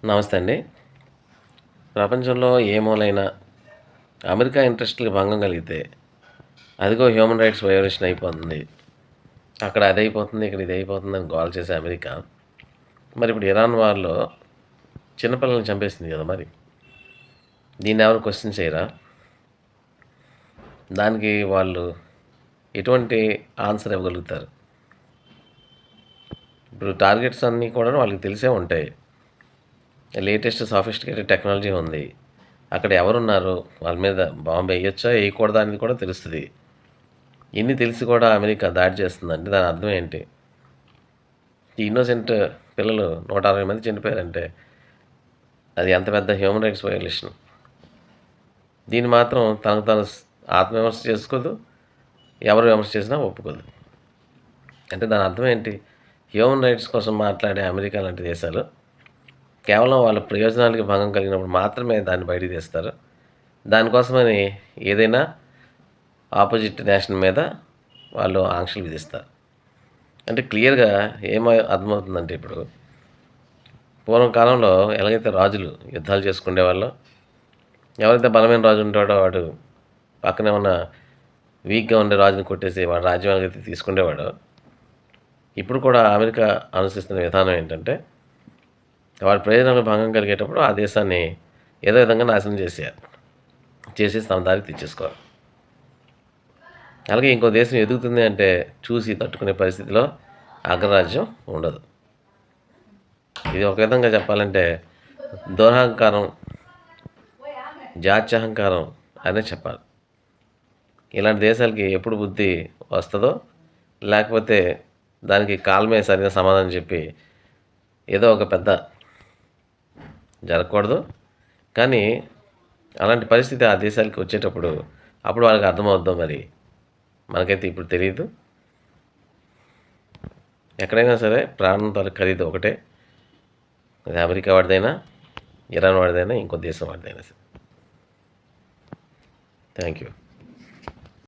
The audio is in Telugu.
నమస్తే అండి. ప్రపంచంలో ఏ మూలైనా అమెరికా ఇంట్రెస్ట్‌లకి భంగం కలిగితే, అదిగో హ్యూమన్ రైట్స్ వయోలేషన్ అయిపోతుంది. అక్కడ అదయిపోతుంది, ఇక్కడ ఇదయిపోతుందని గోల చేసే అమెరికా, మరిప్పుడు ఇరాన్ వార్‌లో చిన్న పిల్లల్ని చంపేసింది గదా మరి. దీన్నెవరు క్వెషన్ చేయరా? దానికి వాళ్ళు ఎటువంటి ఆన్సర్ ఇవ్వగలుగుతారు? ఇప్పుడు టార్గెట్స్ అన్నీ కూడా వాళ్ళకి తెలిసే ఉంటాయి. లేటెస్ట్ సోఫిస్టికేటెడ్ టెక్నాలజీ ఉంది. అక్కడ ఎవరున్నారు? వాళ్ళ మీద బాంబ్ ఎయొచ్చా? ఎయకూడదా? అనేది కూడా తెలుస్తది. ఇన్ని తెలిసి కూడా అమెరికా దాడి చేస్తుందంటే దాని అర్థం ఏంటి? ఈ ఇన్నోసెంట్ పిల్లలు 160 మంది చనిపోయారంటే అది ఎంత పెద్ద హ్యూమన్ రైట్స్ వయోలేషన్. దీన్ని మాత్రం తనకు తాను ఆత్మవిమర్శ చేసుకోదు. ఎవరు విమర్శ చేసినా ఒప్పుకోదు. అంటే దాని అర్థం ఏంటి? హ్యూమన్ రైట్స్ కోసం మాట్లాడే అమెరికా లాంటి దేశాలు కేవలం వాళ్ళ ప్రయోజనాలకి భంగం కలిగినప్పుడు మాత్రమే దాన్ని బయటికి తీస్తారు. దానికోసమని ఏదైనా ఆపోజిట్ నేషన్ మీద వాళ్ళు ఆంక్షలు విధిస్తారు. అంటే క్లియర్‌గా అర్థమవుతుందంటే ఇప్పుడు పూర్వం కాలంలో ఎలాగైతే రాజులు యుద్ధాలు చేసుకునేవాళ్ళో, ఎవరైతే బలమైన రాజు ఉంటాడో వాడు పక్కనే ఉన్న వీక్‌గా ఉండే రాజుని కొట్టేసి వాడి రాజ్యం ఎలాగైతే తీసుకునేవాడో, ఇప్పుడు కూడా అమెరికా అనుసరిస్తున్న విధానం ఏంటంటే వాడి ప్రయోజనాలకు భంగం కలిగేటప్పుడు ఆ దేశాన్ని ఏదో విధంగా నాశనం చేసేయాలి. చేసేసి తమ దారికి తెచ్చేసుకోవాలి. అలాగే ఇంకో దేశం ఎదుగుతుంది అంటే చూసి తట్టుకునే పరిస్థితిలో అగ్రరాజ్యం ఉండదు. ఇది ఒక విధంగా చెప్పాలంటే దురహంకారం, జాత్యహంకారం అనే చెప్పాలి. ఇలాంటి దేశాలకి ఎప్పుడు బుద్ధి వస్తుందో, లేకపోతే దానికి కాలమే సరైన సమాధానం చెప్పి ఏదో ఒక పెద్ద జరగకూడదు. కానీ అలాంటి పరిస్థితి ఆ దేశాలకి వచ్చేటప్పుడు అప్పుడు వాళ్ళకి అర్థమవుద్దో మరి మనకైతే ఇప్పుడు తెలియదు. ఎక్కడైనా సరే ప్రాణం తాలూకు ఖరీదు ఒకటే. అది అమెరికా వాడిదైనా, ఇరాన్ వాడిదైనా, ఇంకో దేశం వాడిదైనా సరే. Thank you.